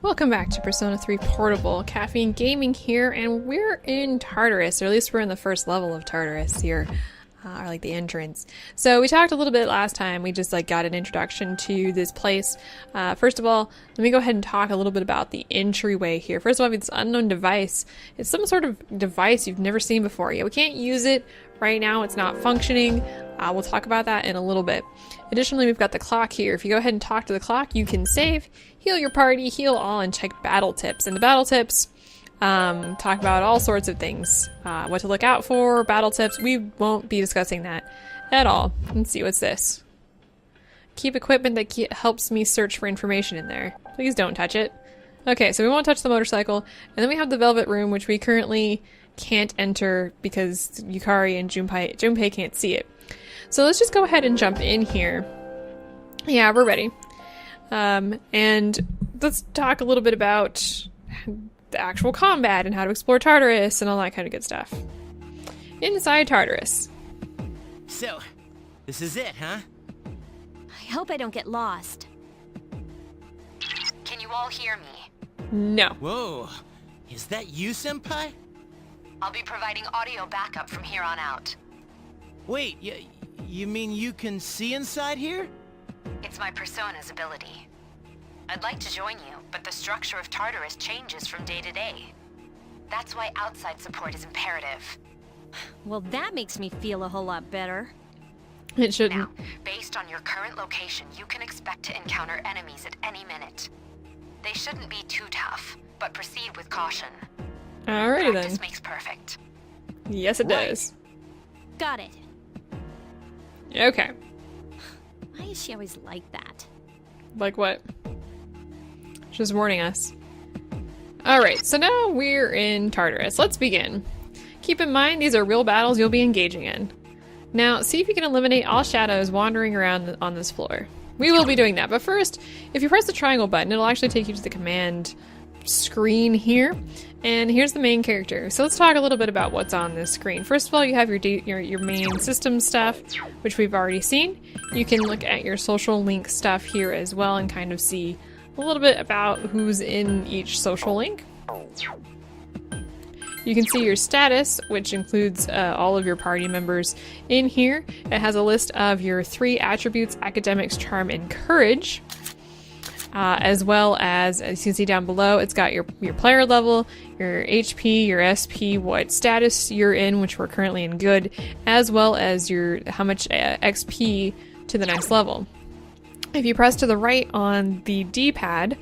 Welcome back to Persona 3 Portable. Caffeine Gaming here, and we're in Tartarus, or at least we're in the first level of Tartarus here, or like the entrance. So we talked a little bit last time. We just got an introduction to this place. First of all, let me go ahead and talk a little bit about the entryway here. First of all, this unknown device. It's some sort of device you've never seen before. Yeah, we can't use it right now. It's not functioning. We'll talk about that in a little bit. Additionally, we've got the clock here. If you go ahead and talk to the clock, you can save, heal your party, heal all, and check battle tips. And the battle tips talk about all sorts of things. What to look out for, battle tips. We won't be discussing that at all. Let's see, what's this? Keep equipment that helps me search for information in there. Please don't touch it. Okay, so we won't touch the motorcycle. And then we have the Velvet Room, which we currently can't enter because Yukari and Junpei can't see it. So let's just go ahead and jump in here. Yeah, we're ready. And let's talk a little bit about the actual combat and how to explore Tartarus and all that kind of good stuff. Inside Tartarus. So, this is it, huh? I hope I don't get lost. Can you all hear me? No. Whoa, is that you, Senpai? I'll be providing audio backup from here on out. Wait, you mean you can see inside here? It's my Persona's ability. I'd like to join you, but the structure of Tartarus changes from day to day. That's why outside support is imperative. Well, that makes me feel a whole lot better. It shouldn't. Now, based on your current location, you can expect to encounter enemies at any minute. They shouldn't be too tough, but proceed with caution. Alrighty Practice then. makes perfect. Yes, it does. Got it. Okay. Why is she always like that? Like what? She's warning us. Alright, so now we're in Tartarus. Let's begin. Keep in mind, these are real battles you'll be engaging in. Now, see if you can eliminate all shadows wandering around on this floor. We will be doing that, but first, if you press the triangle button, it'll actually take you to the command screen here. And here's the main character. So let's talk a little bit about what's on this screen. First of all, you have your main system stuff, which we've already seen. You can look at your social link stuff here as well and kind of see a little bit about who's in each social link. You can see your status, which includes all of your party members in here. It has a list of your 3 attributes: academics, charm, and courage. As well as you can see down below, it's got your player level, your HP, your SP, what status you're in, which we're currently in good, as well as your how much XP to the next level. If you press to the right on the D-pad,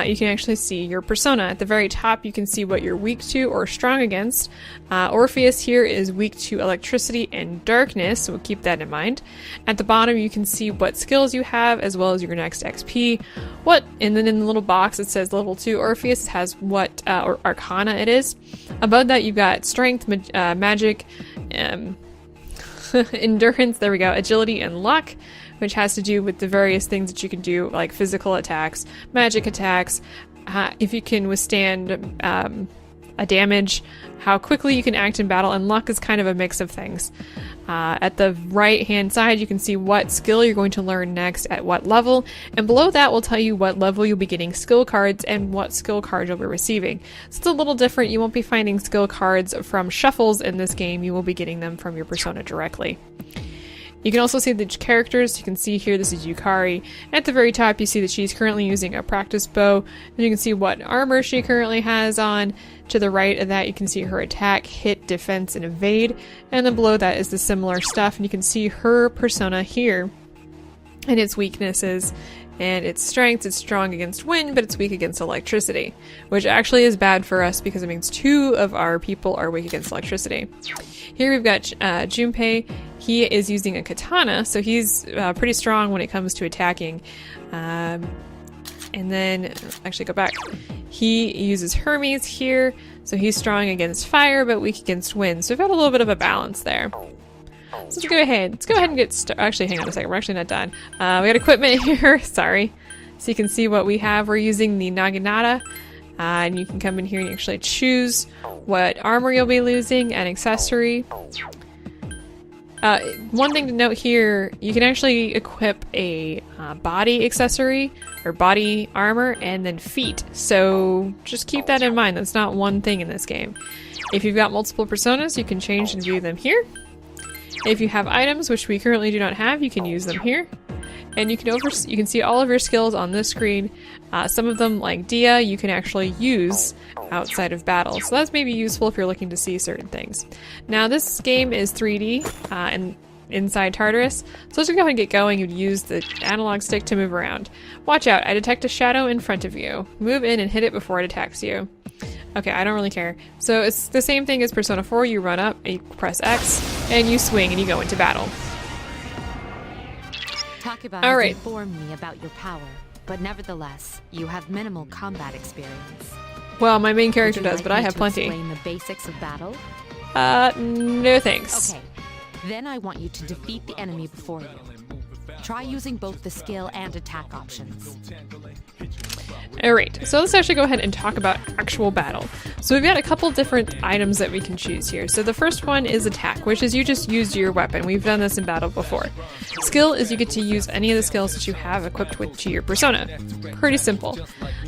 you can actually see your persona. At the very top, you can see what you're weak to or strong against. Orpheus here is weak to electricity and darkness, so we'll keep that in mind. At the bottom, you can see what skills you have, as well as your next XP. And then in the little box, it says level 2 Orpheus has what or arcana it is. Above that, you've got strength, magic, endurance, there we go, agility, and luck, which has to do with the various things that you can do, like physical attacks, magic attacks, if you can withstand a damage, how quickly you can act in battle, and luck is kind of a mix of things. At the right hand side, you can see what skill you're going to learn next at what level, and below that will tell you what level you'll be getting skill cards and what skill cards you'll be receiving. So it's a little different. You won't be finding skill cards from shuffles in this game. You will be getting them from your persona directly. You can also see the characters. You can see here, this is Yukari. At the very top, you see that she's currently using a practice bow. And you can see what armor she currently has on. To the right of that, you can see her attack, hit, defense, and evade. And then below that is the similar stuff. And you can see her persona here and its weaknesses. And its strength, it's strong against wind, but it's weak against electricity. Which actually is bad for us because it means 2 of our people are weak against electricity. Here we've got Junpei. He is using a katana, so he's pretty strong when it comes to attacking. And then, actually go back. He uses Hermes here, so he's strong against fire, but weak against wind. So we've got a little bit of a balance there. So let's go ahead and get started. Actually, hang on a second, we're actually not done. We got equipment here, sorry. So you can see what we have. We're using the Naginata. And you can come in here and actually choose what armor you'll be losing, an accessory. One thing to note here, you can actually equip a body accessory or body armor and then feet. So just keep that in mind. That's not one thing in this game. If you've got multiple personas, you can change and view them here. If you have items, which we currently do not have, you can use them here. And you can see all of your skills on this screen. Some of them, like Dia, you can actually use outside of battle. So that's maybe useful if you're looking to see certain things. Now this game is 3D and inside Tartarus. So let's go ahead and get going. You'd use the analog stick to move around. Watch out, I detect a shadow in front of you. Move in and hit it before it attacks you. Okay, I don't really care. So it's the same thing as Persona 4. You run up, you press X, and you swing and you go into battle. Takeba All has right. informed me about your power, but nevertheless, you have minimal combat experience. Well, my main character Would you does, like but I me have to plenty. Explain the basics of battle? No thanks. Okay. Then I want you to defeat the enemy before you. Try using both the skill and attack options. Alright, so let's actually go ahead and talk about actual battle. So we've got a couple different items that we can choose here. So the first one is attack, which is you just use your weapon. We've done this in battle before. Skill is you get to use any of the skills that you have equipped to your persona. Pretty simple.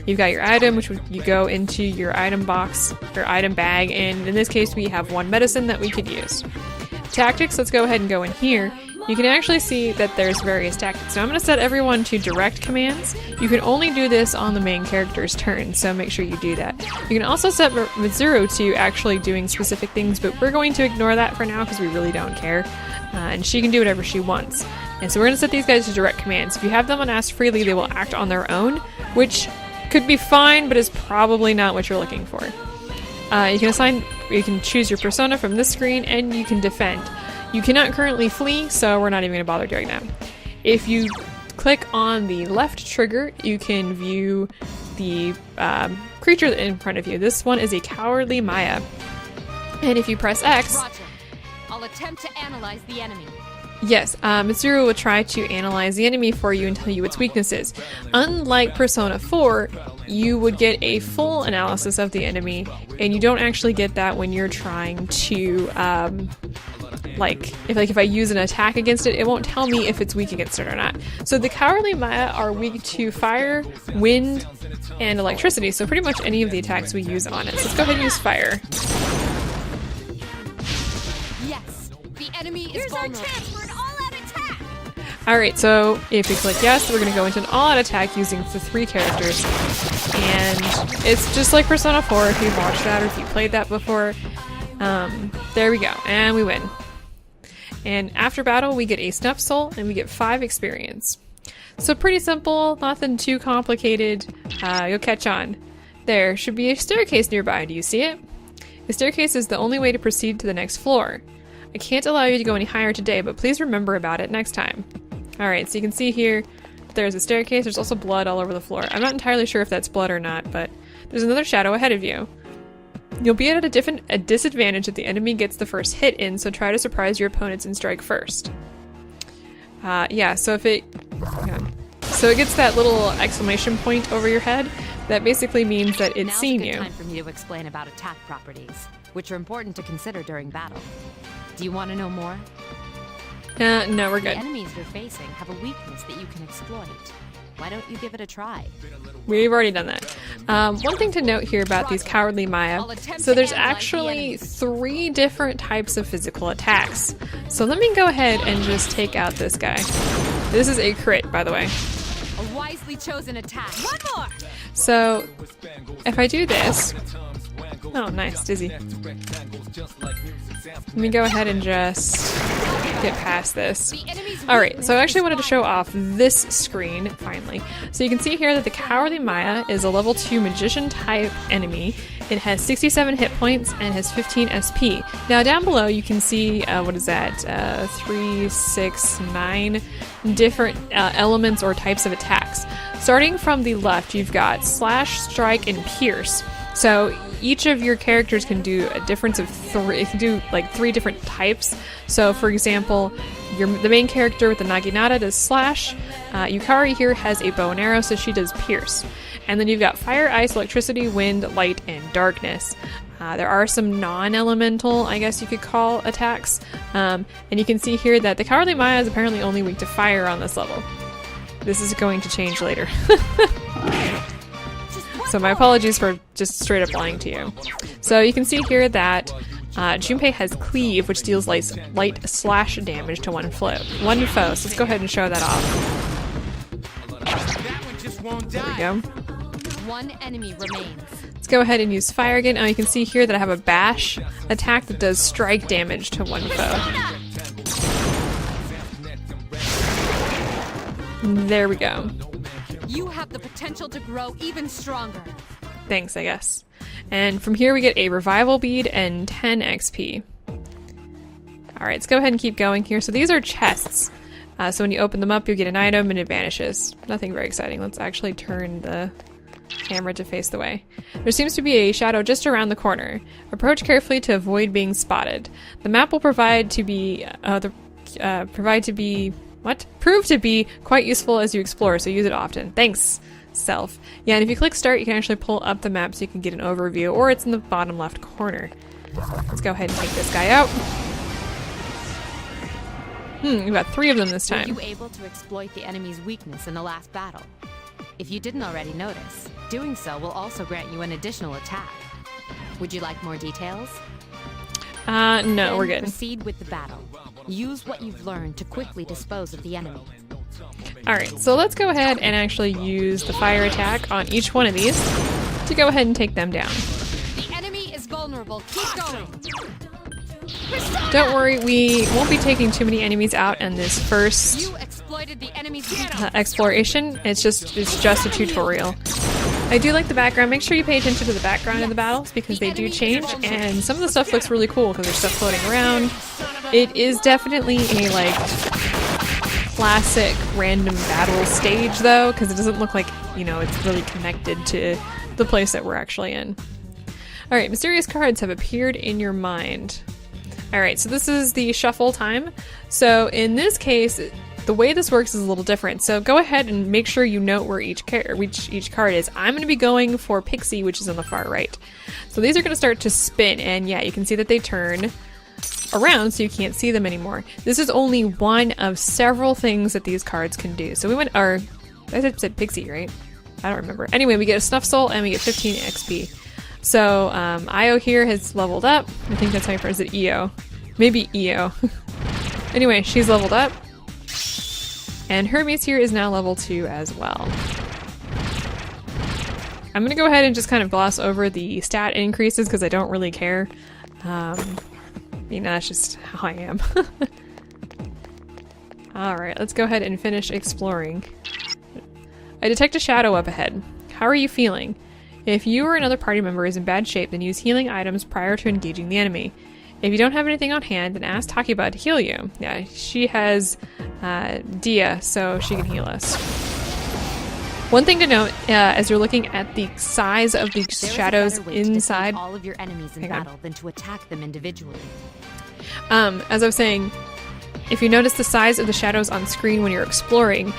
You've got your item, which you go into your item box, your item bag, and in this case we have one medicine that we could use. Tactics, let's go ahead and go in here. You can actually see that there's various tactics. Now I'm going to set everyone to direct commands. You can only do this on the main character's turn, so make sure you do that. You can also set Mitsuru to actually doing specific things, but we're going to ignore that for now because we really don't care. And she can do whatever she wants. And so we're going to set these guys to direct commands. If you have them on Ask Freely, they will act on their own, which could be fine, but is probably not what you're looking for. You can choose your persona from this screen, and you can defend. You cannot currently flee, so we're not even going to bother doing that. If you click on the left trigger, you can view the creature in front of you. This one is a Cowardly Maya. And if you press X... Roger. I'll attempt to analyze the enemy. Yes, Mitsuru will try to analyze the enemy for you and tell you its weaknesses. Unlike Persona 4, you would get a full analysis of the enemy, and you don't actually get that when you're trying to, if I use an attack against it, it won't tell me if it's weak against it or not. So the Cowardly Maya are weak to fire, wind, and electricity, so pretty much any of the attacks we use on it. So let's go ahead and use fire. Yes, the enemy is vulnerable. for an all-out attack! Alright, so if we click yes, we're going to go into an all-out attack using the 3 characters. And it's just like Persona 4 if you've watched that or if you played that before. There we go, and we win. And after battle, we get a Snuff Soul and we get 5 experience. So pretty simple, nothing too complicated. You'll catch on. There should be a staircase nearby. Do you see it? The staircase is the only way to proceed to the next floor. I can't allow you to go any higher today, but please remember about it next time. Alright, so you can see here there's a staircase. There's also blood all over the floor. I'm not entirely sure if that's blood or not, but there's another shadow ahead of you. You'll be at a disadvantage if the enemy gets the first hit in, so try to surprise your opponents and strike first. So if it... hang on. So it gets that little exclamation point over your head. That basically means that it's Now's seen a good you. time for me to explain about attack properties, which are important to consider during battle. Do you want to know more? No, we're The good. enemies you're facing have a weakness that you can exploit. Why don't you give it a try? We've already done that. One thing to note here about these Cowardly Maya, so there's actually 3 different types of physical attacks. So let me go ahead and just take out this guy. This is a crit, by the way. A wisely chosen attack. One more! So if I do this... Oh, nice, Dizzy. Let me go ahead and just get past this. Alright, so I actually wanted to show off this screen, finally. So you can see here that the Cowardly Maya is a level 2 magician type enemy. It has 67 hit points and has 15 SP. Now down below you can see, 3, 6, 9 different elements or types of attacks. Starting from the left, you've got Slash, Strike, and Pierce. So each of your characters can do a difference of 3. It can do like 3 different types. So for example, the main character with the Naginata does Slash. Yukari here has a bow and arrow, so she does Pierce. And then you've got Fire, Ice, Electricity, Wind, Light, and Darkness. There are some non-elemental, I guess you could call, attacks. And you can see here that the Cowardly Maya is apparently only weak to fire on this level. This is going to change later. So my apologies for just straight up lying to you. So you can see here that Junpei has Cleave, which deals light slash damage to one foe. So let's go ahead and show that off. That one just won't There we die. go. One enemy remains. Let's go ahead and use fire again. Now you can see here that I have a bash attack that does strike damage to one foe. There we go. You have the potential to grow even stronger. Thanks, I guess. And from here we get a revival bead and 10 XP. Alright, let's go ahead and keep going here. So these are chests. So when you open them up, you get an item and it vanishes. Nothing very exciting. Let's actually turn the camera to face the way. There seems to be a shadow just around the corner. Approach carefully to avoid being spotted. The map will prove to be quite useful as you explore, so use it often. Thanks, self. Yeah, and if you click start, you can actually pull up the map so you can get an overview, or it's in the bottom left corner. Let's go ahead and take this guy out. We've got 3 of them this Were time. you able to exploit the enemy's weakness in the last battle? If you didn't already notice, doing so will also grant you an additional attack. Would you like more details? No, Then we're good. Proceed with the battle. Use what you've learned to quickly dispose of the enemy. Alright, so let's go ahead and actually use the fire attack on each one of these to go ahead and take them down. The enemy is vulnerable. Keep going. Don't worry, we won't be taking too many enemies out in this first You exploited the enemy's weakness. exploration. It's just a tutorial. I do like the background. Make sure you pay attention to the background in the battles because they do change, and some of the stuff looks really cool because there's stuff floating around. It is definitely a like classic random battle stage though, because it doesn't look like, you know, it's really connected to the place that we're actually in. Alright, mysterious cards have appeared in your mind. Alright, so this is the shuffle time. So in this case, the way this works is a little different. So go ahead and make sure you note where each card is. I'm going to be going for Pixie, which is on the far right. So these are going to start to spin, and yeah, you can see that they turn around so you can't see them anymore. This is only one of several things that these cards can do. So I said Pixie, right? I don't remember. Anyway, we get a Snuff Soul and we get 15 XP. So Io here has leveled up. I think that's how you pronounce it, Io. Maybe Io. Anyway, she's leveled up. And Hermes here is now level 2 as well. I'm going to go ahead and just kind of gloss over the stat increases because I don't really care. You know, that's just how I am. Alright, let's go ahead and finish exploring. I detect a shadow up ahead. How are you feeling? If you or another party member is in bad shape, then use healing items prior to engaging the enemy. If you don't have anything on hand, then ask Takeba to heal you. Yeah, she has Dia, so she can heal us. One thing to note, as you're looking at the size of the shadows inside... all of your enemies in battle than to attack them individually. As I was saying, if you notice the size of the shadows on screen when you're exploring,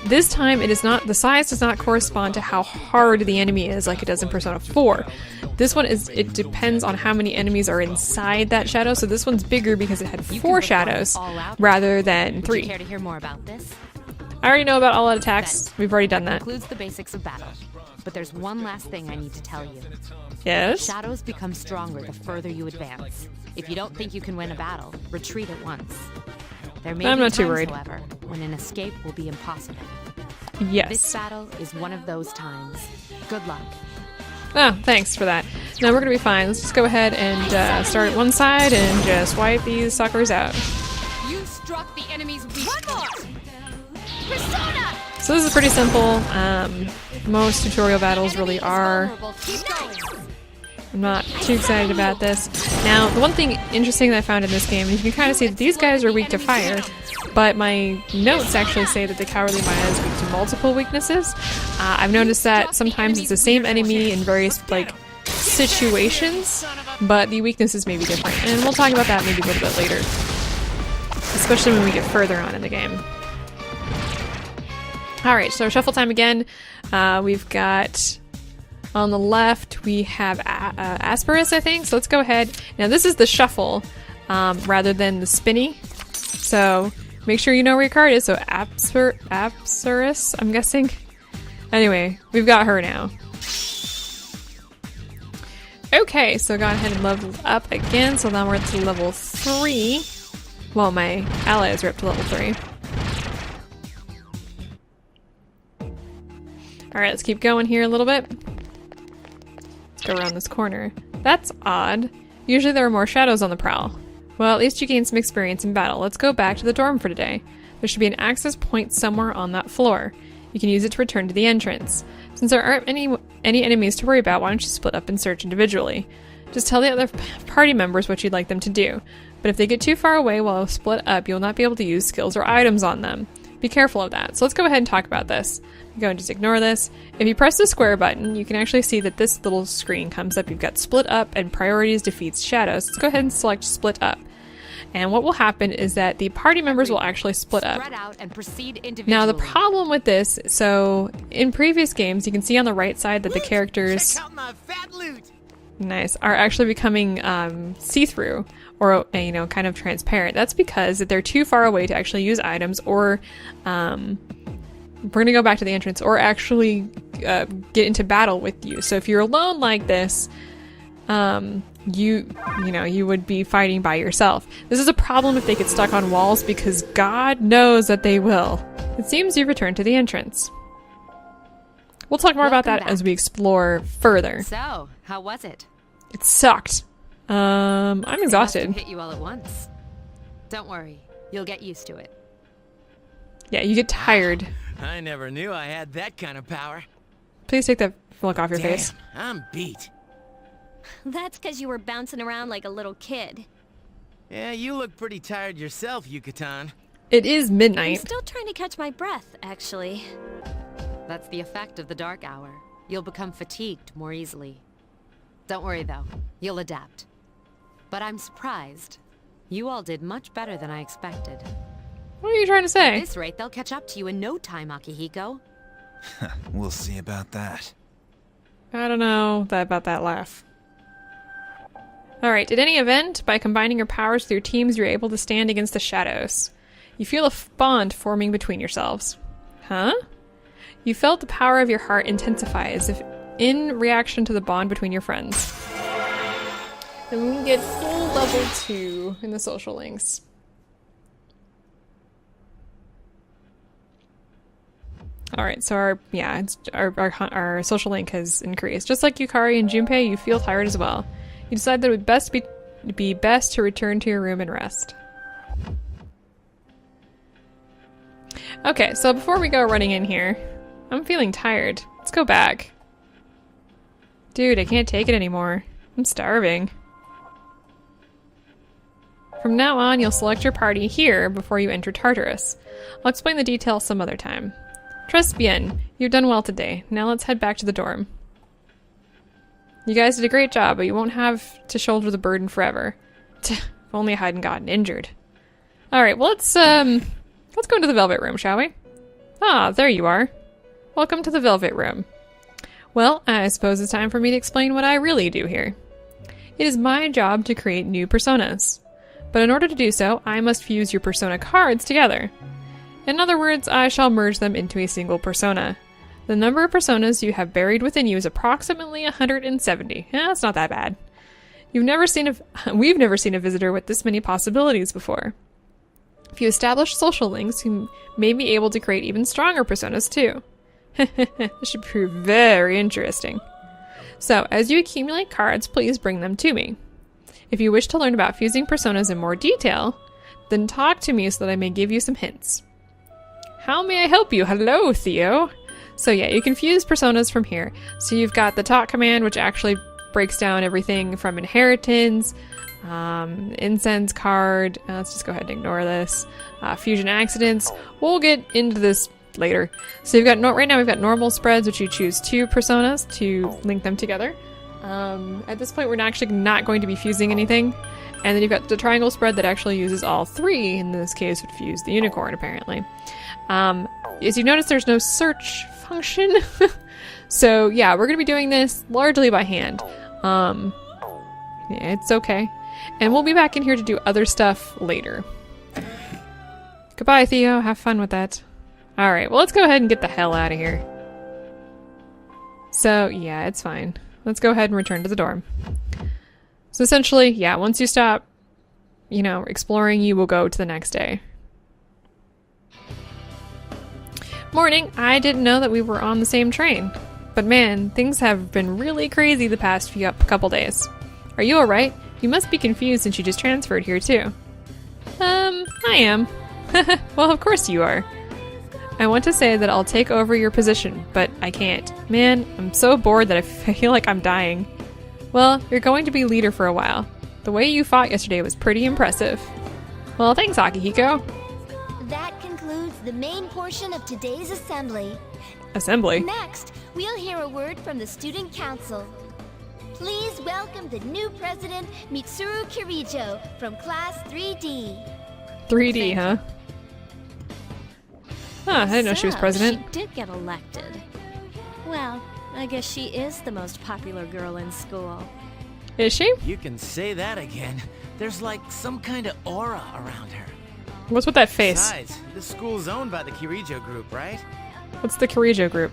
this time the size does not correspond to how hard the enemy is like it does in Persona 4. This one it depends on how many enemies are inside that shadow, so this one's bigger because it had 4 shadows rather than 3. Would you care to hear more about this? I already know about all-out attacks. We've already done that. Includes the basics of battle. But there's one last thing I need to tell you. Yes? Shadows become stronger the further you advance. If you don't think you can win a battle, retreat at once. There may I'm be not too times, worried. however, when an escape will be impossible. Yes. This battle is one of those times. Good luck. Oh, thanks for that. No, we're gonna be fine. Let's just go ahead and start at one side and just wipe these suckers out. You struck the enemy's weak. One more! Persona! So this is pretty simple. Most tutorial battles really are. Keep going. I'm not too excited about this. Now, the one thing interesting that I found in this game, you can kind of see that these guys are weak to fire, but my notes actually say that the Cowardly Maya is weak to multiple weaknesses. I've noticed that sometimes it's the same enemy in various, like, situations, but the weaknesses may be different, and we'll talk about that maybe a little bit later. Especially when we get further on in the game. Alright, so shuffle time again. We've got On the left, we have Asperus, I think. So let's go ahead. Now, this is the shuffle rather than the spinny. So make sure you know where your card is. So Apsaris, I'm guessing. Anyway, we've got her now. Okay, so go ahead and level up again. So now we're to level 3. Well, my allies are up to level 3. Alright, let's keep going here a little bit. Let's go around this corner. That's odd. Usually there are more shadows on the prowl. Well, at least you gained some experience in battle. Let's go back to the dorm for today. There should be an access point somewhere on that floor. You can use it to return to the entrance. Since there aren't any enemies to worry about, why don't you split up and search individually? Just tell the other party members what you'd like them to do. But if they get too far away while split up, you'll not be able to use skills or items on them. Be careful of that. So let's go ahead and talk about this. Go and just ignore this. If you press the square button, you can actually see that this little screen comes up. You've got split up and priorities defeats shadows. Let's go ahead and select split up. And what will happen is that the party members will actually split up. Spread out and proceed individually. Now the problem with this, so in previous games, you can see on the right side that the characters, Check out my fat loot. nice, are actually becoming see-through or kind of transparent. That's because they're too far away to actually use items, or we're going to go back to the entrance, or actually get into battle with you. So if you're alone like this, you would be fighting by yourself. This is a problem if they get stuck on walls, because God knows that they will. It seems you've returned to the entrance. We'll talk more about that back. as we explore further. So, how was it? It sucked. I'm Must have exhausted. hit you all at once. Don't worry, you'll get used to it. Yeah, you get tired. I never knew I had that kind of power. Please take that look off your Damn, face. I'm beat. That's because you were bouncing around like a little kid. Yeah, you look pretty tired yourself, Yucatan. It is I'm midnight. still trying to catch my breath, actually. That's the effect of the dark hour. You'll become fatigued more easily. Don't worry though, you'll adapt. But I'm surprised. You all did much better than I expected. What are you trying to At say? this rate, they'll catch up to you in no time, Akihiko. We'll see about that. I don't know about that laugh. Alright, at any event, by combining your powers with your teams, you're able to stand against the shadows. You feel a bond forming between yourselves. Huh? You felt the power of your heart intensify as if in reaction to the bond between your friends. And we can get full level 2 in the social links. Alright, so our social link has increased. Just like Yukari and Junpei, you feel tired as well. You decide that it would be best to return to your room and rest. Okay, so before we go running in here, I'm feeling tired. Let's go back. Dude, I can't take it anymore. I'm starving. From now on, you'll select your party here before you enter Tartarus. I'll explain the details some other time. Trust bien, you've done well today. Now let's head back to the dorm. You guys did a great job, but you won't have to shoulder the burden forever. If only I hadn't gotten injured. Alright, well let's go into the Velvet Room, shall we? Ah, there you are. Welcome to the Velvet Room. Well, I suppose it's time for me to explain what I really do here. It is my job to create new personas. But in order to do so, I must fuse your persona cards together. In other words, I shall merge them into a single persona. The number of personas you have buried within you is approximately 170. That's not that bad. We've never seen a visitor with this many possibilities before. If you establish social links, you may be able to create even stronger personas too. This should prove very interesting. So, as you accumulate cards, please bring them to me. If you wish to learn about fusing personas in more detail, then talk to me so that I may give you some hints. How may I help you? Hello, Theo. So yeah, you can fuse personas from here. So you've got the talk command, which actually breaks down everything from inheritance, incense card. Let's just go ahead and ignore this. Fusion accidents. We'll get into this later. So you've got right now we've got normal spreads, which you choose 2 personas to link them together. At this point, we're actually not going to be fusing anything. And then you've got the triangle spread that actually uses all 3. In this case, would fuse the unicorn apparently. As you notice, there's no search function. So yeah, we're gonna be doing this largely by hand. Yeah, it's okay. And we'll be back in here to do other stuff later. Goodbye, Theo. Have fun with that. Alright, well, let's go ahead and get the hell out of here. So, yeah, it's fine. Let's go ahead and return to the dorm. So essentially, yeah, once you stop, you know, exploring, you will go to the next day. Morning. I didn't know that we were on the same train. But man, things have been really crazy the past couple days. Are you alright? You must be confused since you just transferred here too. I am. Well, of course you are. I want to say that I'll take over your position, but I can't. Man, I'm so bored that I feel like I'm dying. Well, you're going to be leader for a while. The way you fought yesterday was pretty impressive. Well, thanks, Akihiko. That concludes the main portion of today's assembly. Assembly? Next, we'll hear a word from the Student Council. Please welcome the new president, Mitsuru Kirijo, from Class 3D. 3D, huh? Huh, I didn't know she was So, president. She did get elected. Well, I guess she is the most popular girl in school. Is she? You can say that again. There's like some kind of aura around her. What's with that face? Besides, this school's owned by the Kirijo group, right? What's the Kirijo group?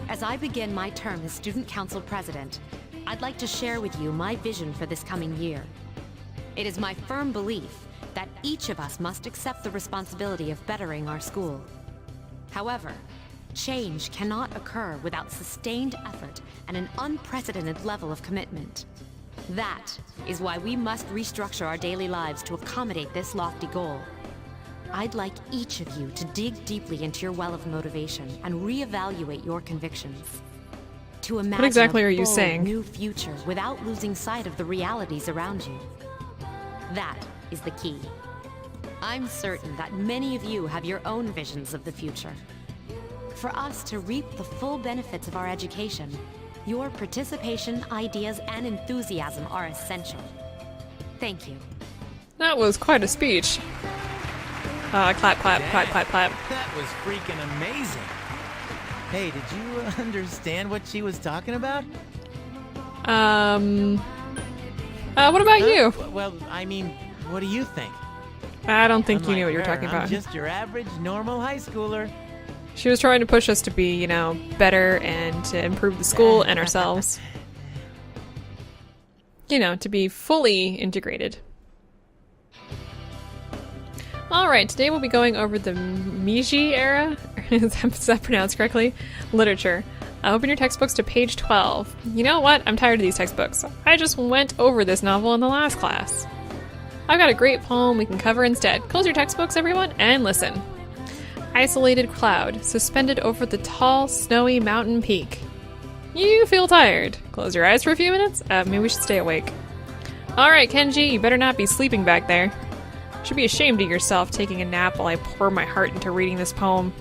As I begin my term as Student Council President, I'd like to share with you my vision for this coming year. It is my firm belief that each of us must accept the responsibility of bettering our school. However, change cannot occur without sustained effort and an unprecedented level of commitment. That is why we must restructure our daily lives to accommodate this lofty goal. I'd like each of you to dig deeply into your well of motivation and reevaluate your convictions. To imagine exactly a are you bold saying? new future without losing sight of the realities around you. That is the key. I'm certain that many of you have your own visions of the future. For us to reap the full benefits of our education, your participation, ideas, and enthusiasm are essential. Thank you. That was quite a speech. Clap, clap, clap, clap, clap. That was freaking amazing. Hey, did you understand what she was talking about? What about you? Well, I mean, what do you think? I don't think you Unlike knew what you were her, talking I'm about. just your average, normal high schooler. She was trying to push us to be, you know, better and to improve the school and ourselves. You know, to be fully integrated. Alright, today we'll be going over the Meiji era, is that pronounced correctly? Literature. Open your textbooks to page 12. You know what? I'm tired of these textbooks. I just went over this novel in the last class. I've got a great poem we can cover instead. Close your textbooks, everyone, and listen. Isolated cloud, suspended over the tall, snowy mountain peak. You feel tired. Close your eyes for a few minutes? Maybe we should stay awake. Alright, Kenji, you better not be sleeping back there. Should be ashamed of yourself taking a nap while I pour my heart into reading this poem.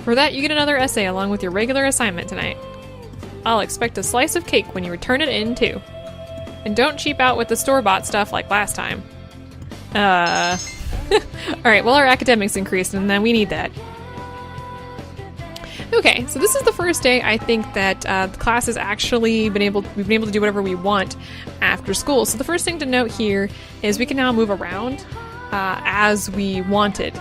For that, you get another essay along with your regular assignment tonight. I'll expect a slice of cake when you return it in, too. And don't cheap out with the store-bought stuff like last time. Alright, well, our academics increased, and then we need that. Okay, so this is the first day I think that the class has actually we've been able to do whatever we want after school. So the first thing to note here is we can now move around as we wanted.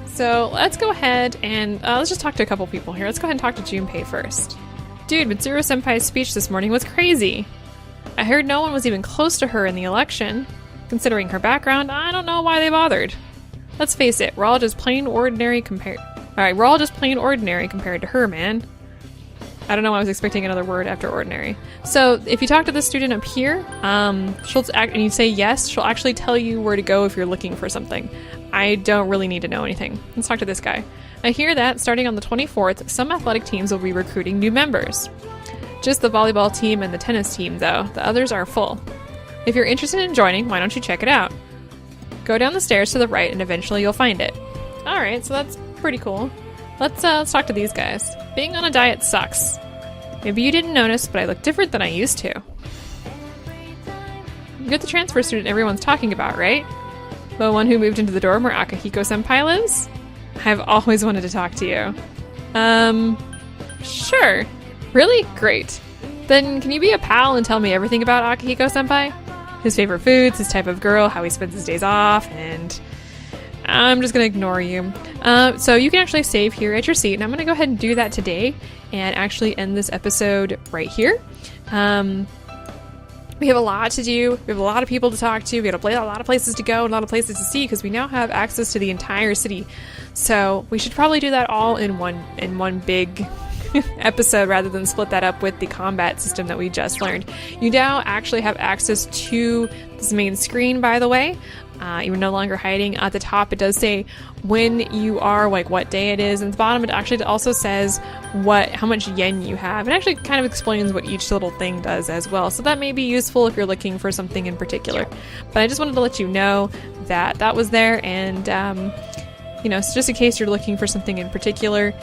So let's go ahead and let's just talk to a couple people here. Let's go ahead and talk to Junpei first. Dude, Mitsuru Senpai's speech this morning was crazy. I heard no one was even close to her in the election. Considering her background, I don't know why they bothered. Let's face it, we're all just plain ordinary compared to her, man. I don't know why I was expecting another word after ordinary. So if you talk to the student up here, and you say yes, she'll actually tell you where to go if you're looking for something. I don't really need to know anything. Let's talk to this guy. I hear that starting on the 24th, some athletic teams will be recruiting new members. Just the volleyball team and the tennis team, though. The others are full. If you're interested in joining, why don't you check it out? Go down the stairs to the right and eventually you'll find it. Alright, so that's pretty cool. Let's talk to these guys. Being on a diet sucks. Maybe you didn't notice, but I look different than I used to. You're the transfer student everyone's talking about, right? The one who moved into the dorm where Akihiko-senpai lives? I've always wanted to talk to you. Sure. Really? Great. Then can you be a pal and tell me everything about Akihiko-senpai? His favorite foods, his type of girl, how he spends his days off, and I'm just going to ignore you. So you can actually save here at your seat, and I'm going to go ahead and do that today and actually end this episode right here. We have a lot to do. We have a lot of people to talk to. We have a lot of places to go and a lot of places to see because we now have access to the entire city. So we should probably do that all in one big episode rather than split that up with the combat system that we just learned. You now actually have access to this main screen, by the way. You're no longer hiding. At the top, it does say when you are, like what day it is. And at the bottom, it actually also says how much yen you have. It actually kind of explains what each little thing does as well. So that may be useful if you're looking for something in particular. But I just wanted to let you know that that was there. And, so just in case you're looking for something in particular,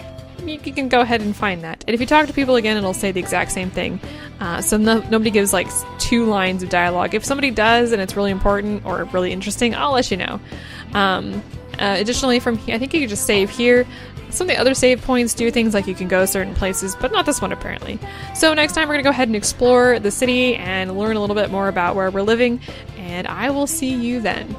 you can go ahead and find that. And if you talk to people again, it'll say the exact same thing. So nobody gives like 2 lines of dialogue. If somebody does and it's really important or really interesting, I'll let you know. Additionally, from here, I think you can just save here. Some of the other save points do things like you can go certain places, but not this one apparently. So next time we're going to go ahead and explore the city and learn a little bit more about where we're living, and I will see you then.